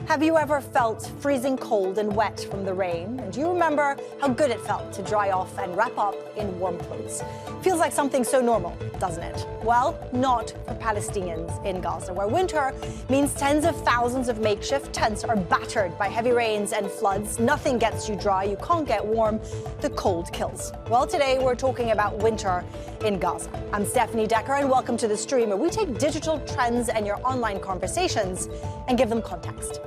Have you ever felt freezing cold and wet from the rain? And do you remember how good it felt to dry off and wrap up in warm clothes? Feels like something so normal, doesn't it? Well, not for Palestinians in Gaza, where winter means tens of thousands of makeshift tents are battered by heavy rains and floods. Nothing gets you dry, you can't get warm, the cold kills. Well, today we're talking about winter in Gaza. I'm Stefanie, Dekker, and welcome to The Stream, where we take digital trends and your online conversations and give them context.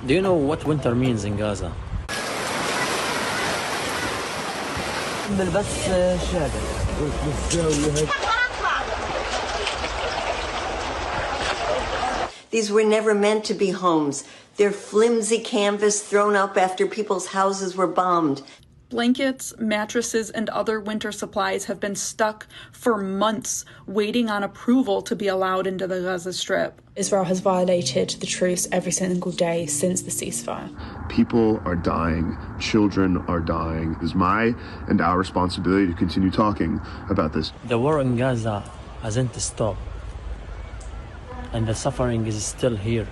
Do you know what winter means in Gaza? These were never meant to be homes. They're flimsy canvas thrown up after people's houses were bombed. Blankets, mattresses, and other winter supplies have been stuck for months, waiting on approval to be allowed into the Gaza Strip. Israel has violated the truce every single day since the ceasefire. People are dying, children are dying. It is my and our responsibility to continue talking about this. The war in Gaza hasn't stopped, and the suffering is still here.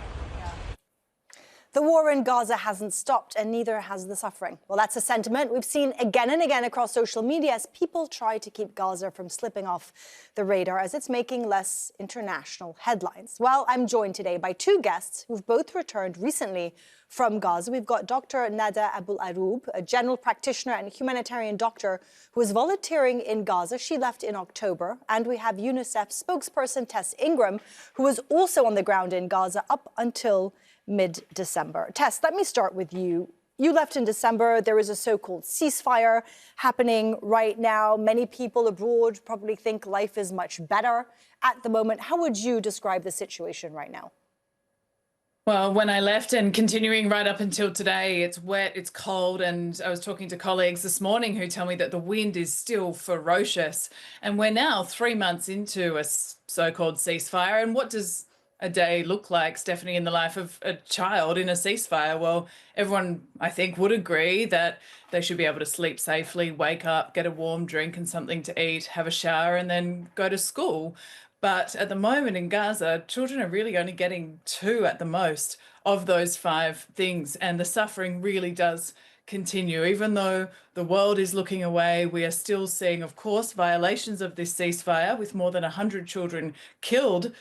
The war in Gaza hasn't stopped, and neither has the suffering. Well, that's a sentiment we've seen again and again across social media as people try to keep Gaza from slipping off the radar as it's making less international headlines. Well, I'm joined today by two guests who've both returned recently from Gaza. We've got Dr. Nada Abu Alrub, a general practitioner and humanitarian doctor who is volunteering in Gaza. She left in October. And we have UNICEF spokesperson Tess Ingram, who was also on the ground in Gaza up until mid-December. Tess, let me start with you. You left in December. There is a so-called ceasefire happening right now. Many people abroad probably think life is much better at the moment. How would you describe the situation right now? Well, when I left and continuing right up until today, it's wet, it's cold, and I was talking to colleagues this morning who tell me that the wind is still ferocious. And we're now 3 months into a so-called ceasefire. And what does a day look like, Stefanie, in the life of a child in a ceasefire? Well, everyone, I think, would agree that they should be able to sleep safely, wake up, get a warm drink and something to eat, have a shower, and then go to school. But at the moment in Gaza, children are really only getting 2 at the most of those 5 things. And the suffering really does continue. Even though the world is looking away, we are still seeing, of course, violations of this ceasefire, with more than 100 children killed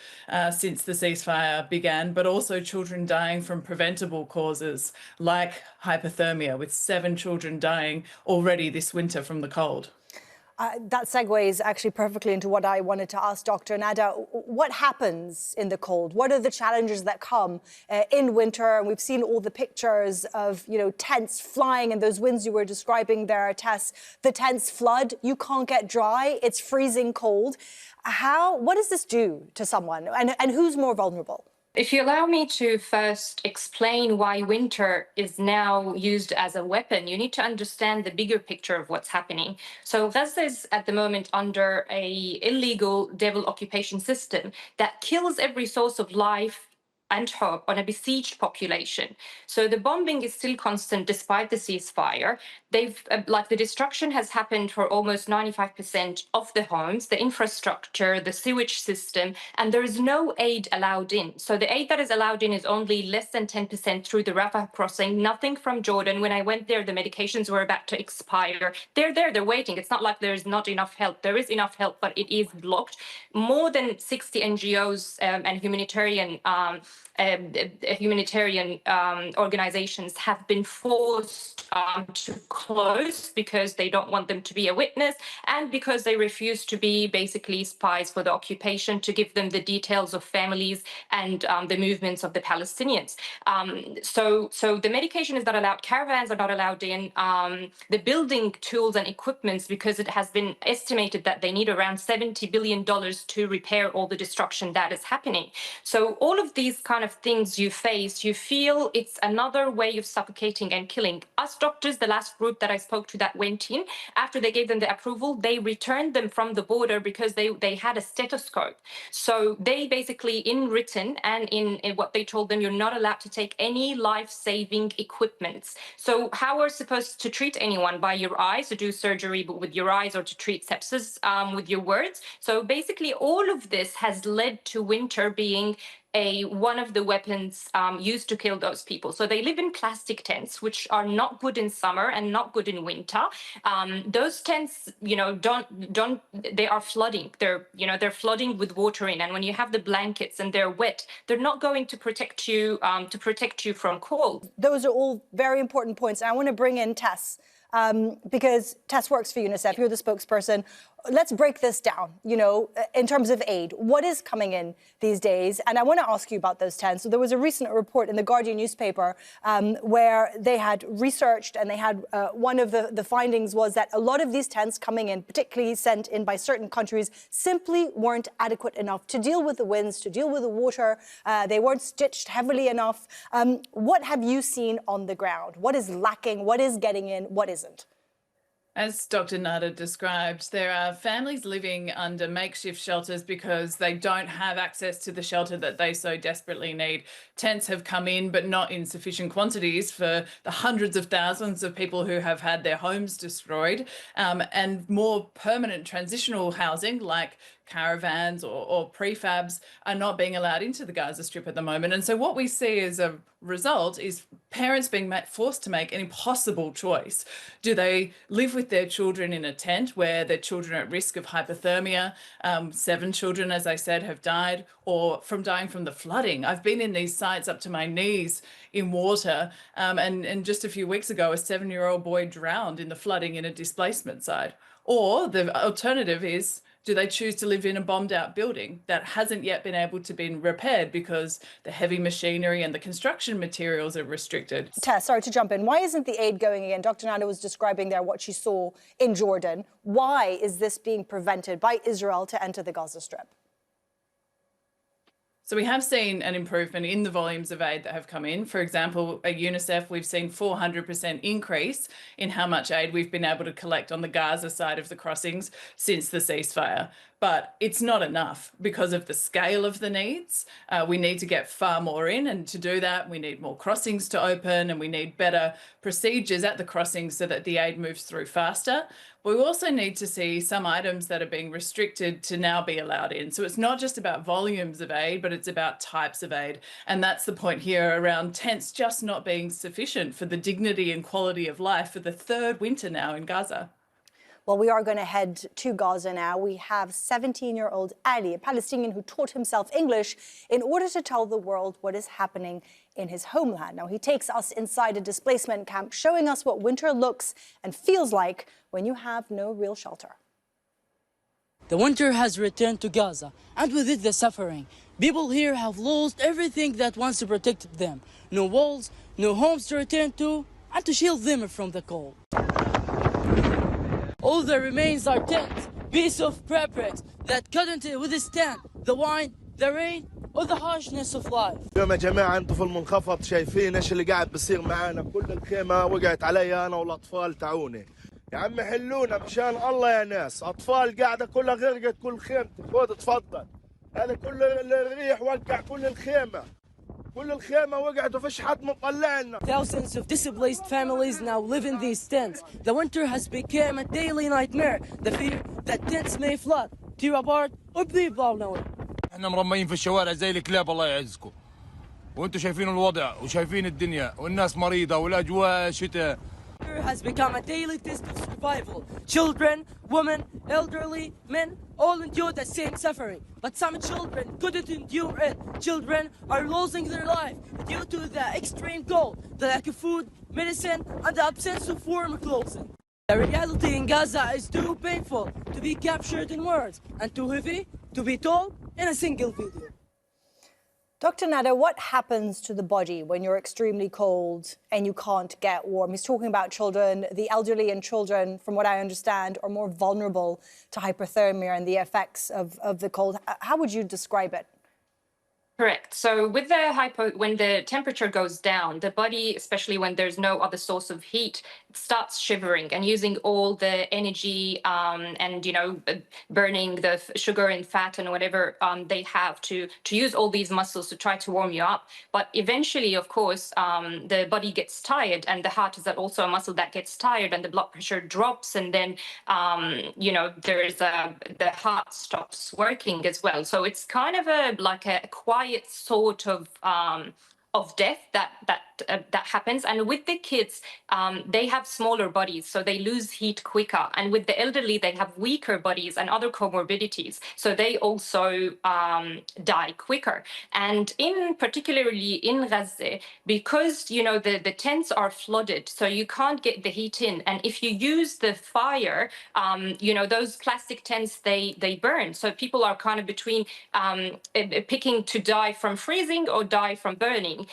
since the ceasefire began, but also children dying from preventable causes like hypothermia, with 7 children dying already this winter from the cold. That segues actually perfectly into what I wanted to ask Dr. Nada. What happens in the cold? What are the challenges that come in winter? And we've seen all the pictures of, tents flying and those winds you were describing there, Tess. The tents flood. You can't get dry. It's freezing cold. What does this do to someone? And who's more vulnerable? If you allow me to first explain why winter is now used as a weapon, you need to understand the bigger picture of what's happening. So Gaza is at the moment under an illegal devil occupation system that kills every source of life and hope on a besieged population. So the bombing is still constant despite the ceasefire. The destruction has happened for almost 95% of the homes, the infrastructure, the sewage system, and there is no aid allowed in. So the aid that is allowed in is only less than 10% through the Rafah crossing, nothing from Jordan. When I went there, the medications were about to expire. They're there, they're waiting. It's not like there's not enough help. There is enough help, but it is blocked. More than 60 NGOs and humanitarian organizations have been forced to close because they don't want them to be a witness and because they refuse to be basically spies for the occupation, to give them the details of families and the movements of the Palestinians. So the medication is not allowed, caravans are not allowed in, the building tools and equipments, because it has been estimated that they need around $70 billion to repair all the destruction that is happening. So all of these kind of of things you face, you feel it's another way of suffocating and killing. Us doctors, the last group that I spoke to that went in, after they gave them the approval, they returned them from the border because they had a stethoscope. So they basically, in written and in what they told them, you're not allowed to take any life-saving equipment. So how are supposed to treat anyone? By your eyes, to do surgery with your eyes, or to treat sepsis with your words? So basically all of this has led to winter being one of the weapons used to kill those people. So they live in plastic tents, which are not good in summer and not good in winter. Those tents, they are flooding. They're flooding with water in, and when you have the blankets and they're wet, they're not going to protect you from cold. Those are all very important points. And I want to bring in Tess, because Tess works for UNICEF. You're the spokesperson. Let's break this down, in terms of aid. What is coming in these days? And I want to ask you about those tents. So there was a recent report in the Guardian newspaper where they had researched, and they had one of the findings was that a lot of these tents coming in, particularly sent in by certain countries, simply weren't adequate enough to deal with the winds, to deal with the water. They weren't stitched heavily enough. What have you seen on the ground? What is lacking? What is getting in? What isn't? As Dr. Nada described, there are families living under makeshift shelters because they don't have access to the shelter that they so desperately need. Tents have come in, but not in sufficient quantities for the hundreds of thousands of people who have had their homes destroyed, and more permanent transitional housing like caravans or prefabs are not being allowed into the Gaza Strip at the moment. And so what we see as a result is parents being forced to make an impossible choice. Do they live with their children in a tent where their children are at risk of hypothermia? 7 children, as I said, have died, or from dying from the flooding. I've been in these sites up to my knees in water, and just a few weeks ago, a 7-year-old boy drowned in the flooding in a displacement site. Or the alternative is, do they choose to live in a bombed out building that hasn't yet been able to be repaired because the heavy machinery and the construction materials are restricted? Tess, sorry to jump in. Why isn't the aid going in? Dr. Nada was describing there what she saw in Jordan. Why is this being prevented by Israel to enter the Gaza Strip? So we have seen an improvement in the volumes of aid that have come in. For example, at UNICEF, we've seen 400% increase in how much aid we've been able to collect on the Gaza side of the crossings since the ceasefire. But it's not enough because of the scale of the needs. We need to get far more in, and to do that, we need more crossings to open, and we need better procedures at the crossings so that the aid moves through faster. But we also need to see some items that are being restricted to now be allowed in. So it's not just about volumes of aid, but it's about types of aid. And that's the point here around tents just not being sufficient for the dignity and quality of life for the 3rd winter now in Gaza. Well, we are going to head to Gaza now. We have 17-year-old Ali, a Palestinian who taught himself English in order to tell the world what is happening in his homeland. Now, he takes us inside a displacement camp, showing us what winter looks and feels like when you have no real shelter. The winter has returned to Gaza, and with it the suffering. People here have lost everything that once protected them. No walls, no homes to return to, and to shield them from the cold. All that remains are tents, pieces of fabrics that couldn't withstand the wind, the rain, or the harshness of life. اليوم يا جماعة انتم في المنخفض شايفين ايش اللي قاعد بصير معانا، كل الخيمة وقعت علي انا والاطفال تعوني. يا عم حلونا مشان الله يا ناس، اطفال قاعدة كلها غرقت كل خيمتي، خذ تفضل. هذا كل الريح وقع كل الخيمة. Thousands of displaced families now live in these tents. The winter has become a daily nightmare. The fear that tents may flood, tear apart, or be blown away. احنا مرميين في الشوارع زي الكلاب الله يعزكم. وانتم شايفين الوضع وشايفين الدنيا والناس مريضة والاجواء شتاء. Winter has become a daily test of survival. Children, women, elderly, men all endure the same suffering. But some children couldn't endure it. Children are losing their life due to the extreme cold, the lack of food, medicine, and the absence of warm clothing. The reality in Gaza is too painful to be captured in words and too heavy to be told in a single video. Dr. Nada, what happens to the body when you're extremely cold and you can't get warm? He's talking about children. The elderly and children, from what I understand, are more vulnerable to hypothermia and the effects of the cold. How would you describe it? Correct. So with the when the temperature goes down, the body, especially when there's no other source of heat, starts shivering and using all the energy and burning the sugar and fat and whatever they have to use all these muscles to try to warm you up. But eventually, of course, the body gets tired, and the heart is also a muscle that gets tired, and the blood pressure drops, and then there's the heart stops working as well. So it's kind of like a quiet sort of death that happens. And with the kids, they have smaller bodies, so they lose heat quicker. And with the elderly, they have weaker bodies and other comorbidities, so they also die quicker. And particularly in Gaza, because the tents are flooded, so you can't get the heat in. And if you use the fire, those plastic tents, they burn. So people are kind of between picking to die from freezing or die from burning.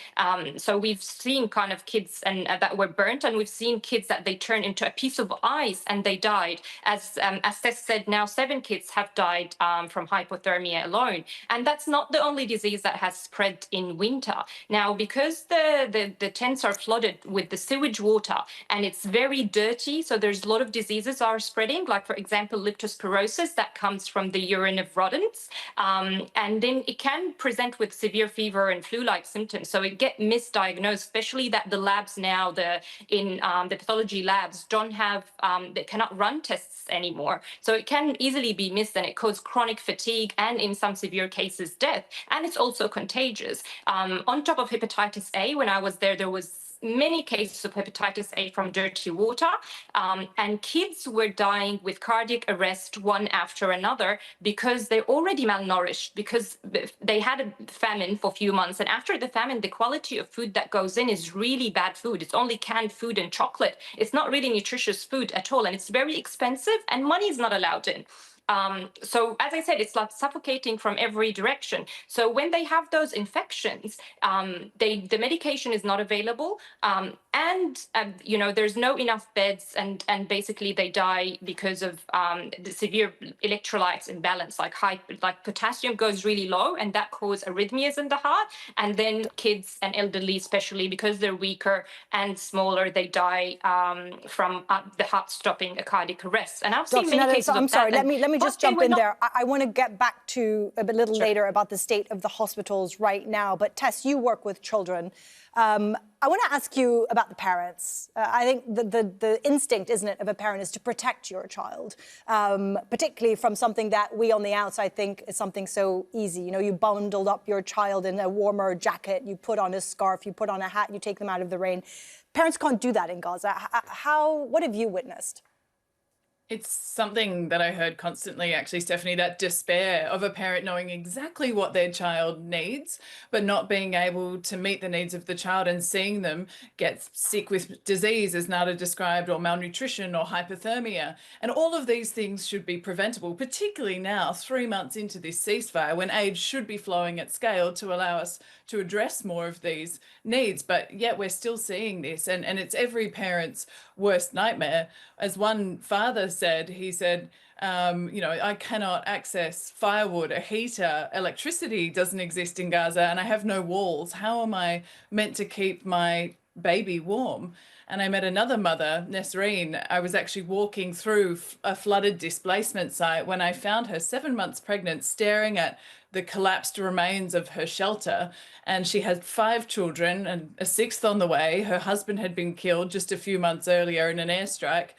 So we've seen kind of kids that were burnt, and we've seen kids that they turn into a piece of ice and they died. As Tess said, now 7 kids have died from hypothermia alone. And that's not the only disease that has spread in winter. Now, because the tents are flooded with the sewage water and it's very dirty, so there's a lot of diseases are spreading, like, for example, leptospirosis that comes from the urine of rodents. And then it can present with severe fever and flu-like symptoms. So it get misdiagnosed, especially that the labs now, the pathology labs don't have, they cannot run tests anymore. So it can easily be missed, and it causes chronic fatigue and in some severe cases death. And it's also contagious. On top of hepatitis A, when I was there was many cases of hepatitis A from dirty water, and kids were dying with cardiac arrest one after another because they're already malnourished, because they had a famine for a few months. And after the famine, the quality of food that goes in is really bad food. It's only canned food and chocolate. It's not really nutritious food at all, and it's very expensive, and money is not allowed in. So as I said, it's like suffocating from every direction. So when they have those infections, the medication is not available, and there's no enough beds, and basically they die because of the severe electrolytes imbalance, like potassium goes really low, and that causes arrhythmias in the heart. And then kids and elderly, especially because they're weaker and smaller, they die from the heart stopping, a cardiac arrest. And I've seen many cases of that. I'm sorry, let me just jump in there. I want to get back to a little later about the state of the hospitals right now. But Tess, you work with children. I want to ask you about the parents. I think the instinct, isn't it, of a parent is to protect your child, particularly from something that we on the outside think is something so easy. You bundled up your child in a warmer jacket, you put on a scarf, you put on a hat, you take them out of the rain. Parents can't do that in Gaza. What have you witnessed? It's something that I heard constantly, actually, Stefanie, that despair of a parent knowing exactly what their child needs, but not being able to meet the needs of the child, and seeing them get sick with disease, as Nada described, or malnutrition or hypothermia. And all of these things should be preventable, particularly now, 3 months into this ceasefire, when aid should be flowing at scale to allow us to address more of these needs. But yet we're still seeing this, and it's every parent's worst nightmare. As one father said, he said, I cannot access firewood, a heater, electricity doesn't exist in Gaza, and I have no walls. How am I meant to keep my baby warm? And I met another mother, Nesreen. I was actually walking through a flooded displacement site when I found her 7 months pregnant, staring at the collapsed remains of her shelter. And she had 5 children and a 6th on the way. Her husband had been killed just a few months earlier in an airstrike,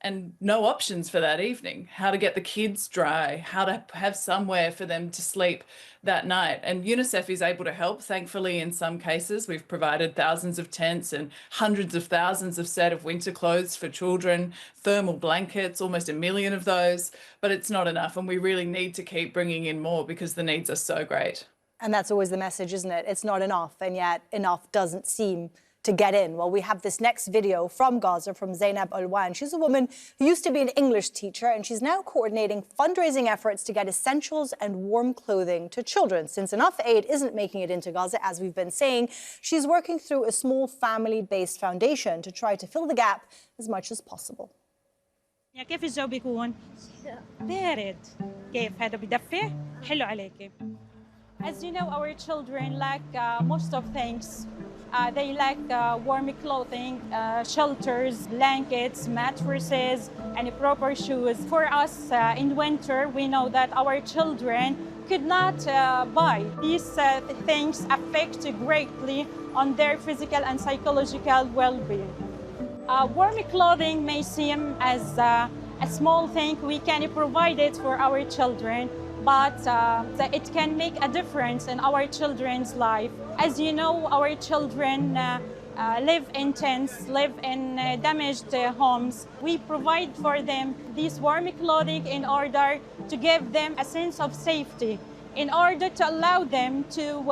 and no options for that evening. How to get the kids dry, how to have somewhere for them to sleep that night. And UNICEF is able to help, thankfully, in some cases. We've provided thousands of tents and hundreds of thousands of set of winter clothes for children, thermal blankets, almost 1 million of those, but it's not enough. And we really need to keep bringing in more because the needs are so great. And that's always the message, isn't it? It's not enough, and yet enough doesn't seem to get in. Well, we have this next video from Gaza, from Zainab Alwan. She's a woman who used to be an English teacher, and she's now coordinating fundraising efforts to get essentials and warm clothing to children. Since enough aid isn't making it into Gaza, as we've been saying, she's working through a small family-based foundation to try to fill the gap as much as possible. كيف الجو بيكون؟ بارد. كيف هذا بدفي؟ حلو عليكي. As you know, our children lack most of things. They lack warm clothing, shelters, blankets, mattresses, and proper shoes. For us in winter, we know that our children could not buy. These things affect greatly on their physical and psychological well-being. Warm clothing may seem as a small thing. We can provide it for our children, but it can make a difference in our children's life. As you know, our children live in tents, live in damaged homes. We provide for them these warm clothing in order to give them a sense of safety, in order to allow them to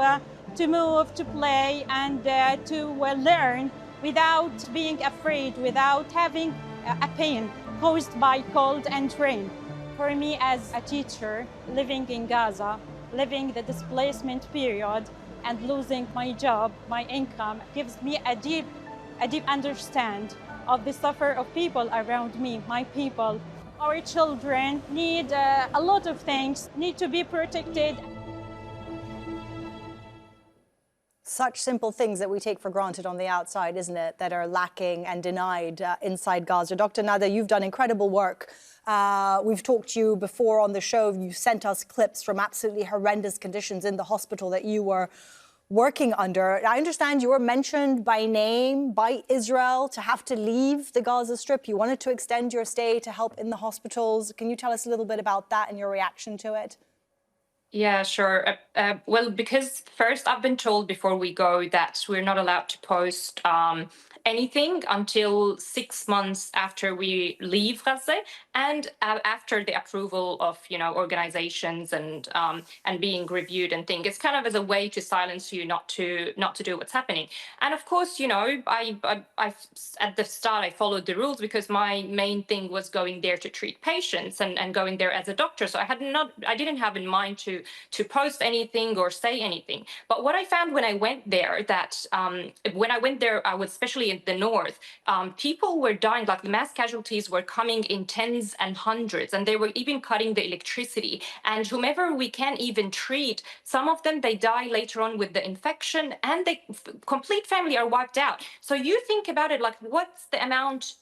move, to play, and to learn without being afraid, without having a pain caused by cold and rain. For me as a teacher living in Gaza, living the displacement period and losing my job, my income, gives me a deep understanding of the suffer of people around me, my people. Our children need a lot of things, need to be protected. Such simple things that we take for granted on the outside, isn't it, that are lacking and denied inside Gaza. Dr. Nada, you've done incredible work. We've talked to you before on the show. You sent us clips from absolutely horrendous conditions in the hospital that you were working under. I understand you were mentioned by name by Israel to have to leave the Gaza Strip. You wanted to extend your stay to help in the hospitals. Can you tell us a little bit about that and your reaction to it? Yeah, sure. Well, because first I've been told before we go that we're not allowed to post anything until 6 months after we leave Gaza and after the approval of, organizations and being reviewed and things. It's kind of as a way to silence you, not to do what's happening. And of course, I at the start I followed the rules because my main thing was going there to treat patients and going there as a doctor. So I didn't have in mind to post anything or say anything. But what I found when I went there, that I was especially in the north, people were dying, like the mass casualties were coming in tens and hundreds, and they were even cutting the electricity. And whomever we can even treat, some of them, they die later on with the infection, and the complete family are wiped out. So you think about it, like, what's the amount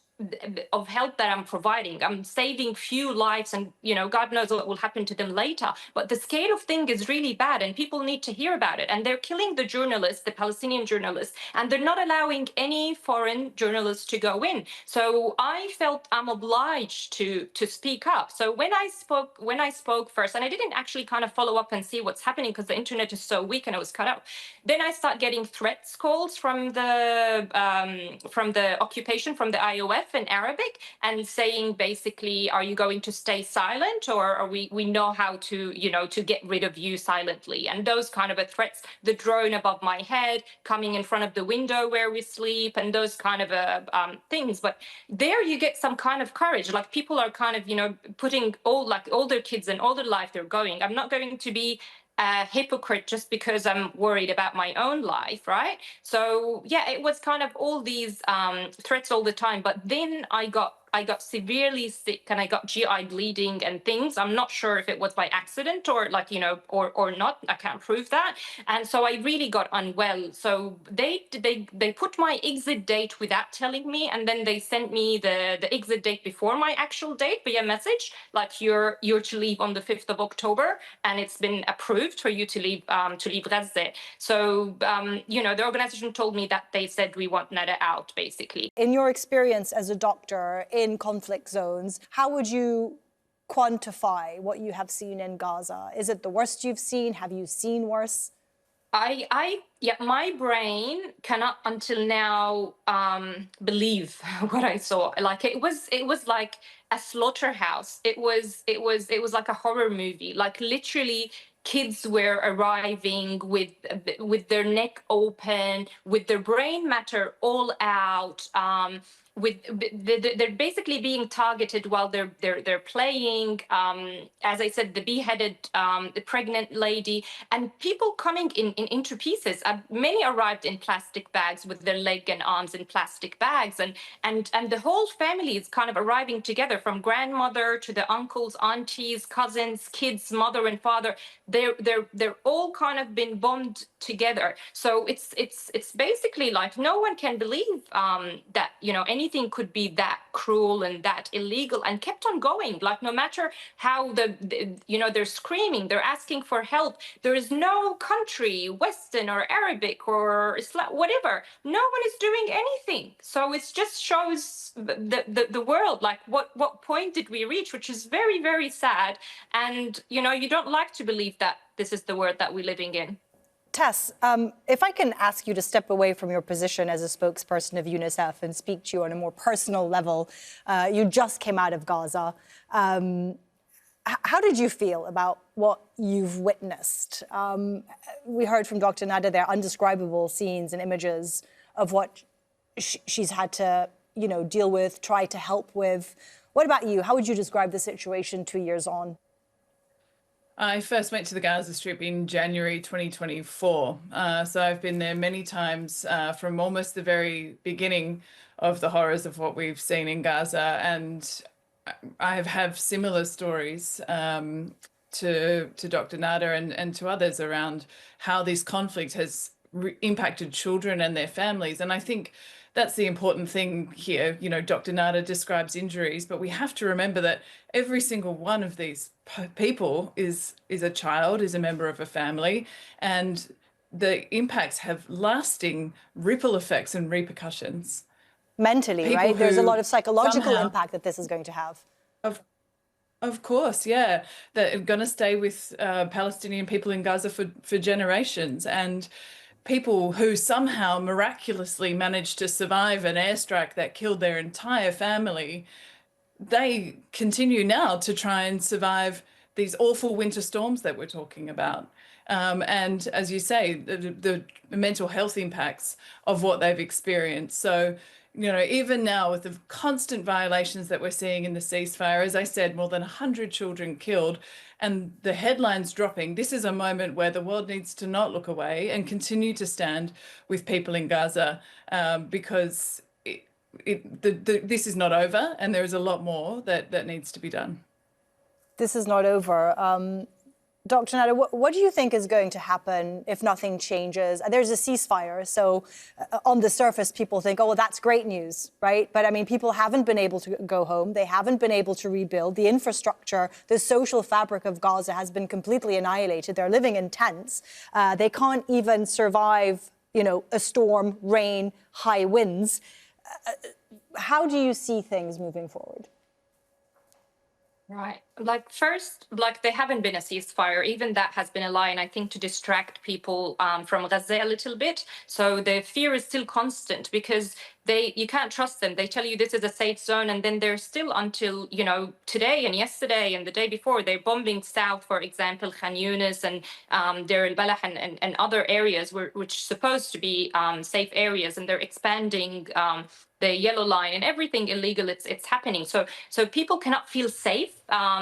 of help that I'm providing? I'm saving few lives, and God knows what will happen to them later. But the scale of thing is really bad, and people need to hear about it. And they're killing the journalists, the Palestinian journalists, and they're not allowing any foreign journalists to go in. So I felt I'm obliged to speak up. So when I spoke first, and I didn't actually kind of follow up and see what's happening because the internet is so weak and it was cut out. Then I start getting threats calls from the occupation, from the IOF in Arabic, and saying basically, are you going to stay silent, or are we know how to get rid of you silently? And those kind of threats, the drone above my head, coming in front of the window where we sleep, and those kind of things. But there you get some kind of courage. Like, people are kind of, putting all their kids and all their life they're going. I'm not going to be a hypocrite just because I'm worried about my own life, right? So yeah, it was kind of all these threats all the time. But then I got severely sick, and I got GI bleeding and things. I'm not sure if it was by accident or or not. I can't prove that. And so I really got unwell. So they put my exit date without telling me, and then they sent me the exit date before my actual date via message, like you're to leave on the 5th of October, and it's been approved for you to leave Gaza. So the organization told me that they said we want Nada out, basically. In your experience as a doctor in conflict zones, how would you quantify what you have seen in Gaza? Is it the worst you've seen? Have you seen worse? My brain cannot until now believe what I saw. Like, it was like a slaughterhouse. It was like a horror movie. Like, literally, kids were arriving with their neck open, with their brain matter all out, they're basically being targeted while they're playing. As I said, the beheaded the pregnant lady, and people coming into pieces. Many arrived in plastic bags with their leg and arms in plastic bags, and the whole family is kind of arriving together, from grandmother to the uncles, aunties, cousins, kids, mother and father. They're all kind of been bombed together. So it's basically like no one can believe that anything could be that cruel and that illegal, and kept on going. Like no matter how they're screaming, they're asking for help. There is no country, Western or Arabic or Islam, whatever. No one is doing anything. So it just shows the world, like what point did we reach, which is very, very sad. And you don't like to believe that this is the world that we're living in. Tess, if I can ask you to step away from your position as a spokesperson of UNICEF and speak to you on a more personal level. You just came out of Gaza. How did you feel about what you've witnessed? We heard from Dr. Nada there undescribable scenes and images of what she's had to, deal with, try to help with. What about you? How would you describe the situation 2 years on? I first went to the Gaza Strip in January 2024. So I've been there many times from almost the very beginning of the horrors of what we've seen in Gaza. And I have similar stories to Dr. Nada and to others around how this conflict has impacted children and their families. And I think that's the important thing here. Dr. Nada describes injuries, but we have to remember that every single one of these people is a child, is a member of a family, and the impacts have lasting ripple effects and repercussions. Mentally, people, right? There's a lot of psychological impact that this is going to have. Of course, yeah. They're going to stay with Palestinian people in Gaza for generations, and people who somehow miraculously managed to survive an airstrike that killed their entire family, they continue now to try and survive these awful winter storms that we're talking about. And as you say, the mental health impacts of what they've experienced. So, even now with the constant violations that we're seeing in the ceasefire, as I said, more than 100 children killed, and the headlines dropping, this is a moment where the world needs to not look away and continue to stand with people in Gaza, because this is not over, and there is a lot more that needs to be done. This is not over. Dr. Nada, what do you think is going to happen if nothing changes? There's a ceasefire, so on the surface, people think, oh, well, that's great news, right? But I mean, people haven't been able to go home. They haven't been able to rebuild. The infrastructure, the social fabric of Gaza has been completely annihilated. They're living in tents. They can't even survive, a storm, rain, high winds. How do you see things moving forward? Right. First, there haven't been a ceasefire. Even that has been a lie, and I think to distract people from Gaza a little bit. So the fear is still constant because you can't trust them. They tell you this is a safe zone, and then they're still until, today and yesterday and the day before, they're bombing south, for example, Khan Yunis and Deir al-Balah and other areas which are supposed to be safe areas, and they're expanding the yellow line and everything illegal. It's happening. So people cannot feel safe.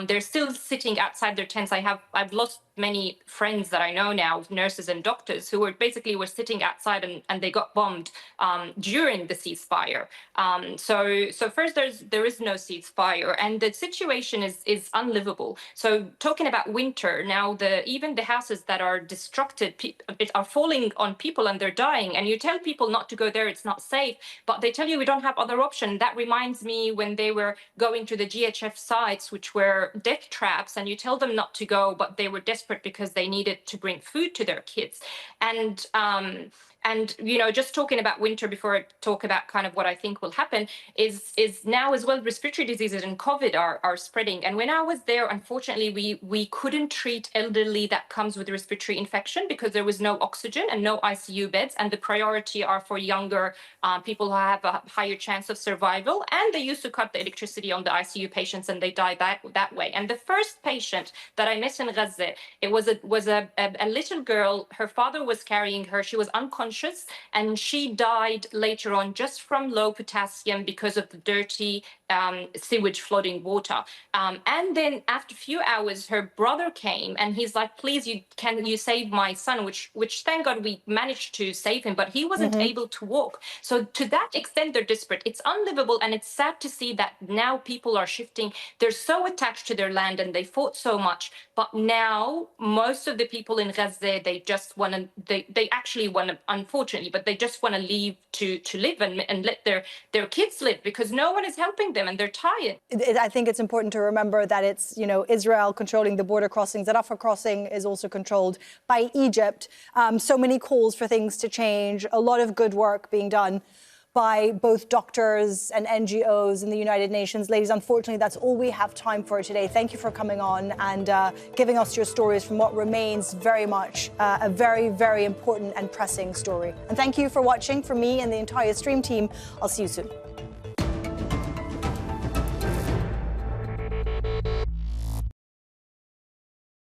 They're still sitting outside their tents. I've lost many friends that I know now, nurses and doctors, who were sitting outside and they got bombed during the ceasefire. So first there is no ceasefire, and the situation is unlivable. So talking about winter now, even the houses that are destructed are falling on people and they're dying. And you tell people not to go there; it's not safe. But they tell you we don't have other option. That reminds me when they were going to the GHF sites, which were death traps, and you tell them not to go, but they were desperate because they needed to bring food to their kids. And just talking about winter before I talk about kind of what I think will happen is now as well respiratory diseases and COVID are spreading. And when I was there, unfortunately, we couldn't treat elderly that comes with respiratory infection because there was no oxygen and no ICU beds. And the priority are for younger people who have a higher chance of survival. And they used to cut the electricity on the ICU patients and they died that way. And the first patient that I met in Gaza, it was a little girl. Her father was carrying her. She was unconscious unconscious, and she died later on just from low potassium because of the dirty sewage flooding water. And then after a few hours, her brother came and he's like, please, can you save my son, which thank God we managed to save him, but he wasn't able to walk. So to that extent, they're desperate. It's unlivable, and it's sad to see that now people are shifting. They're so attached to their land and they fought so much, but now most of the people in Gaza, they just want to, they actually want to, unfortunately, but they just want to leave to live and let their kids live, because no one is helping them and they're tired. I think it's important to remember that it's, Israel controlling the border crossings. That Rafah crossing is also controlled by Egypt. So many calls for things to change, a lot of good work being done by both doctors and NGOs in the United Nations. Ladies, unfortunately, that's all we have time for today. Thank you for coming on and giving us your stories from what remains very much a very, very important and pressing story. And thank you for watching. From me and the entire Stream team, I'll see you soon.